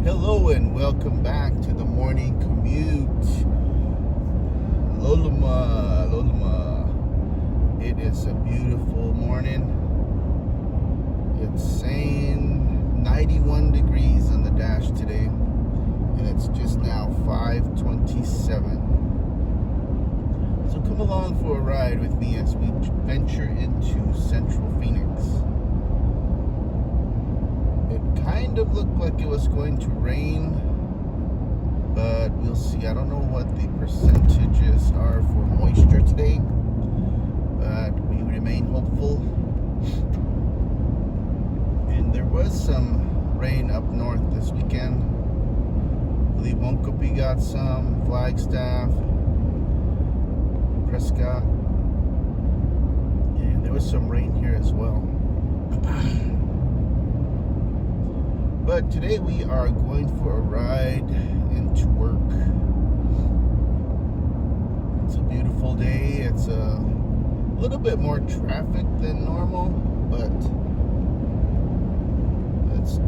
Hello and welcome back to the morning commute. Loluma, Loluma. It is a beautiful morning. It's saying 91 degrees on the dash today, and it's just now 5:27. So come along for a ride with me as we venture into Central Phoenix. It kind of looked like it was going to rain, but we'll see. I don't know what the percentages are for moisture today, but we remain hopeful. And there was some rain up north this weekend. I believe Montgomery got some, Flagstaff, Prescott, and there was some rain here as well. But today we are going for a ride into work. It's a beautiful day. It's a little bit more traffic than normal, but that's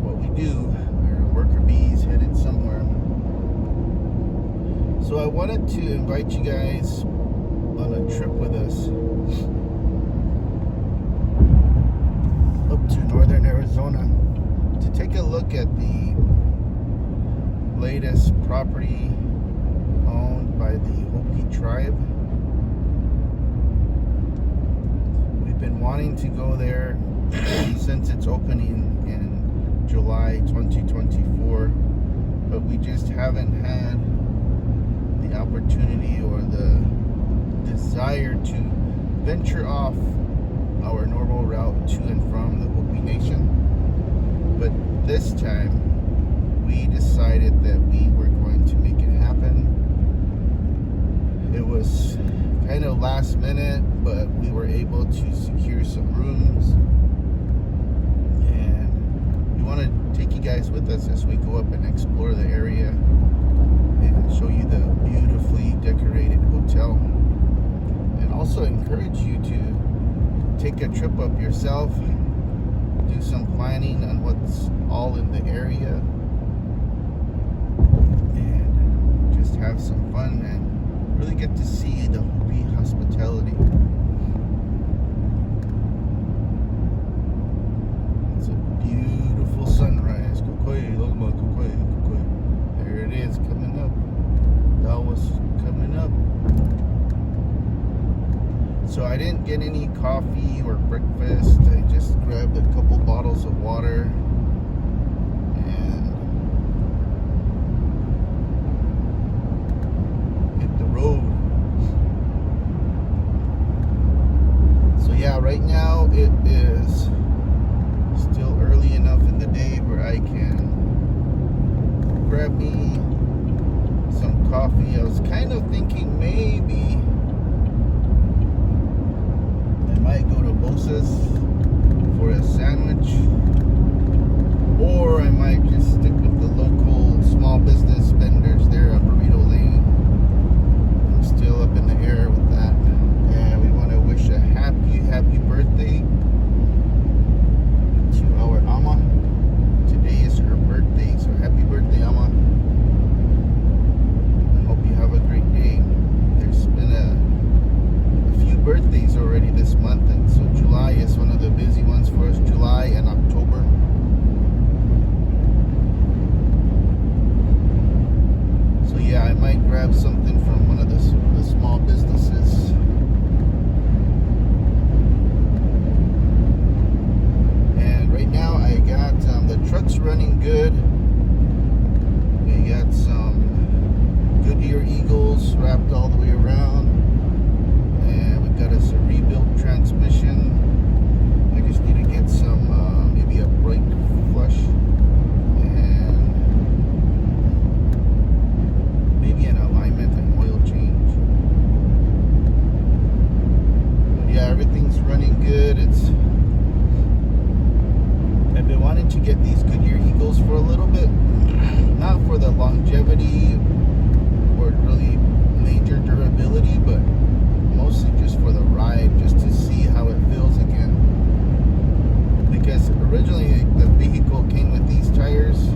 what we do. We're worker bees headed somewhere. So I wanted to invite you guys on a trip with us up to northern Arizona to take a look at the latest property owned by the Hopi tribe. We've been wanting to go there since its opening in July 2024, but we just haven't had the opportunity or the desire to venture off our normal route to and from the Hopi Nation. But this time, we decided that we were going to make it happen. It was kind of last minute, but we were able to secure some rooms. And we want to take you guys with us as we go up and explore the area and show you the beautifully decorated hotel. And also encourage you to take a trip up yourself, do some planning on what's all in the area, and just have some fun and really get to see the Hopi hospitality. It's a beautiful sunrise. There it is, coming up. That was coming up. So I didn't get any coffee or breakfast. I just grabbed a couple bottles of water and hit the road. So yeah, right now it is still early enough in the day where I can grab me some coffee. I was kind of thinking maybe might go to Bosa's for a sandwich, or I might just stick with the local small business vendors there on Burrito Lane. I'm still up in the air with that, and we want to wish a happy birthday to our Ama. Today is her birthday, so happy birthday, Ama. I hope you have a great day. There's been a few birthdays already this month, and so July is one of the busy ones for us. July and October. So yeah, I might grab something from one of the small businesses. And right now I got the truck's running good. We got some Goodyear Eagles wrapped all the way around. And we've got us a rebuilt transmission. I just need to get some, maybe a brake flush and maybe an alignment and oil change. But yeah, everything's running good. I've been wanting to get these Goodyear Eagles for a little bit, not for the longevity or really major durability, but mostly just for the ride, just to see how it feels again. Because originally the vehicle came with these tires,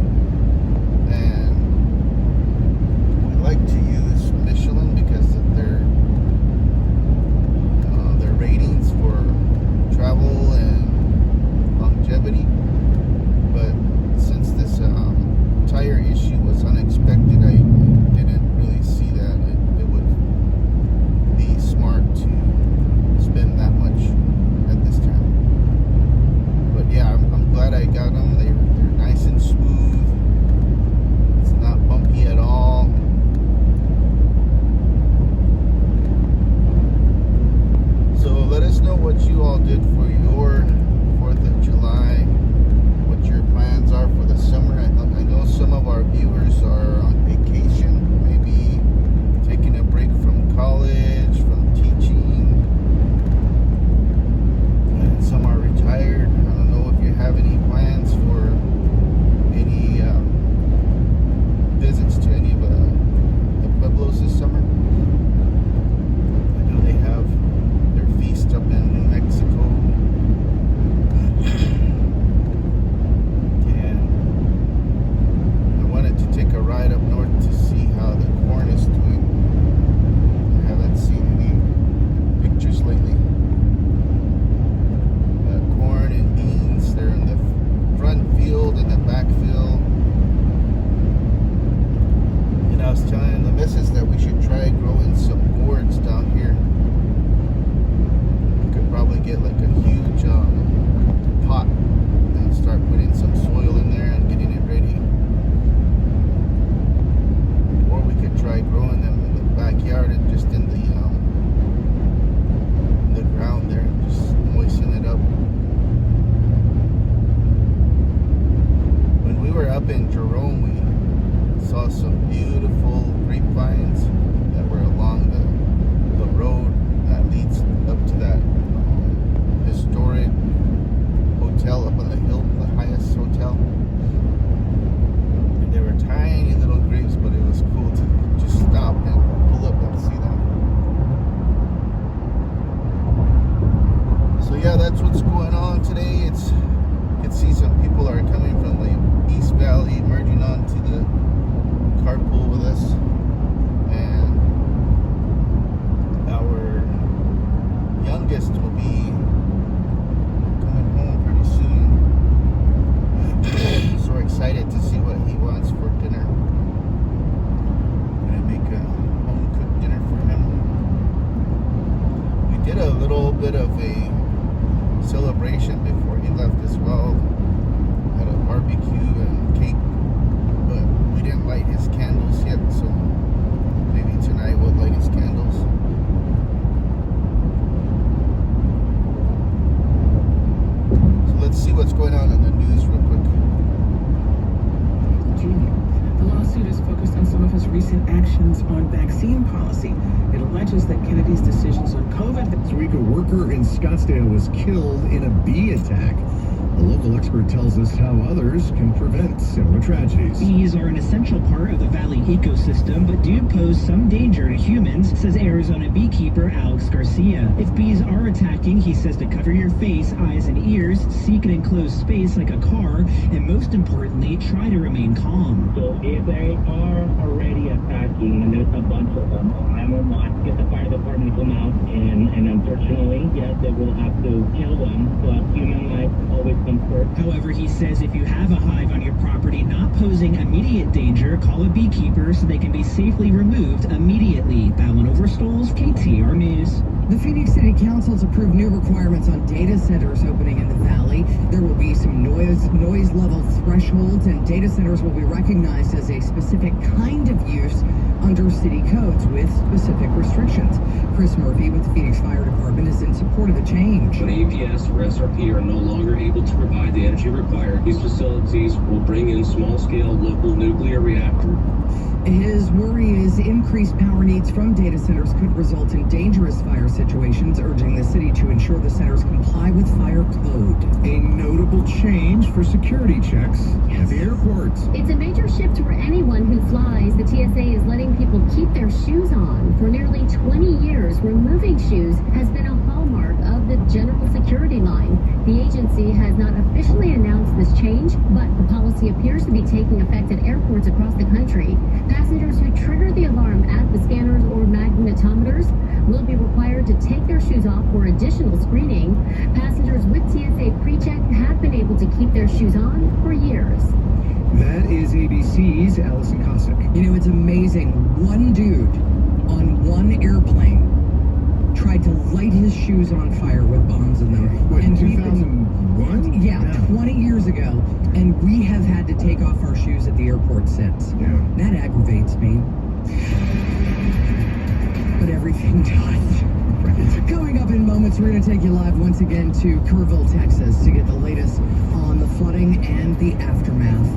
up in Jerome, we saw some beautiful grapevines that were along the road that leads up to that historic hotel up on the hill, the highest hotel. And they were tiny little grapes, but it was cool to just stop and pull up and see them. So yeah, that's what's going on today. You can see some people are coming from the East Valley, merging onto the carpool with us, and our youngest will be coming home pretty soon. So excited to see what he wants for dinner. I'm gonna make a home cooked dinner for him. We did a little bit of a celebration before he left as well. Had a barbecue and cake, but we didn't light his candles yet, so maybe tonight we'll light his candles. So let's see what's going on in the news real quick. The lawsuit is focused on some of his recent actions on vaccine policy. It alleges that Kennedy's decisions on COVID. This week, a worker in Scottsdale was killed in a bee attack. A local expert tells us how others can prevent similar tragedies. Bees are an essential part of the valley ecosystem, but do pose some danger to humans, says Arizona beekeeper Alex Garcia. If bees are attacking, he says to cover your face, eyes, and ears, seek an enclosed space like a car, and most importantly, try to remain calm. So if they are already attacking, and there's a bunch of them, 911, get the fire department to come out, and unfortunately, yes, they will have to kill them, but human life always comes first. However, he says if you have a hive on your property not posing immediate danger, call a beekeeper so they can be safely removed immediately. Ballin Overstoles, KTR News. The Phoenix City Council has approved new requirements on data centers opening in the valley. There will be some noise level thresholds, and data centers will be recognized as a specific kind of use under city codes with specific restrictions. Chris Murphy with the Phoenix Fire Department is in support of the change. When APS or SRP are no longer able to provide the energy required, these facilities will bring in small-scale local nuclear reactor. His worry is increased power needs from data centers could result in dangerous fire situations, urging the city to ensure the centers comply with fire code. A notable change for security checks at the airports. It's a major shift for anyone who flies. The TSA is letting people keep their shoes on. For nearly 20 years, removing shoes has been a hallmark of the general security line. The agency has not officially announced this change, but the policy appears to be taking effect at airports across the country. Passengers who trigger the alarm at the scanners or magnetometers will be required to take their shoes off for additional screening. Passengers with TSA PreCheck have been able to keep their shoes on for years. That is ABC's Allison Cossack. You know, it's amazing. One dude on one airplane tried to light his shoes on fire with bombs in them. What, and 2001? Yeah, 20 years ago. And we have had to take off our shoes at the airport since. Yeah. That aggravates me. But everything does. Right. Coming up in moments, we're going to take you live once again to Kerrville, Texas to get the latest on the flooding and the aftermath.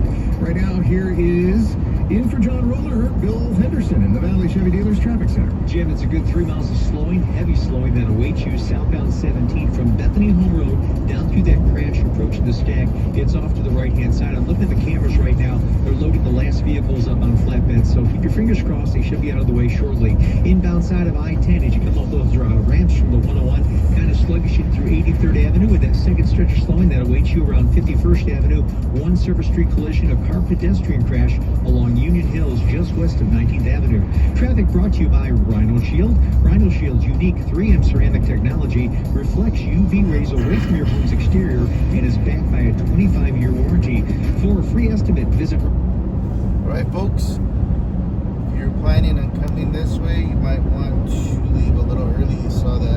Right now, here is in for John Roller, Bill Henderson in the Valley Chevy Dealers Traffic Center. Jim, it's a good 3 miles of slowing, heavy slowing that awaits you southbound 17 from Bethany Home Road down through that crash approaching the Stag. It's off to the right-hand side. I'm looking at the cameras right now. They're loading the last vehicles up on flatbeds, so keep your fingers crossed. They should be out of the way shortly. Inbound side of I-10 as you come off those ramps from the 101, kind of sluggish in through 83rd Avenue with that second stretch of slowing that awaits you around 51st Avenue. One Service Street collision, a car pedestrian crash along Union Hills just west of 19th Avenue. Traffic brought to you by Rhino Shield. Rhino Shield's unique 3M ceramic technology reflects UV rays away from your home's exterior and is backed by a 25-year warranty. For a free estimate, visit... All right, folks, if you're planning on coming this way, you might want to leave a little early. You saw that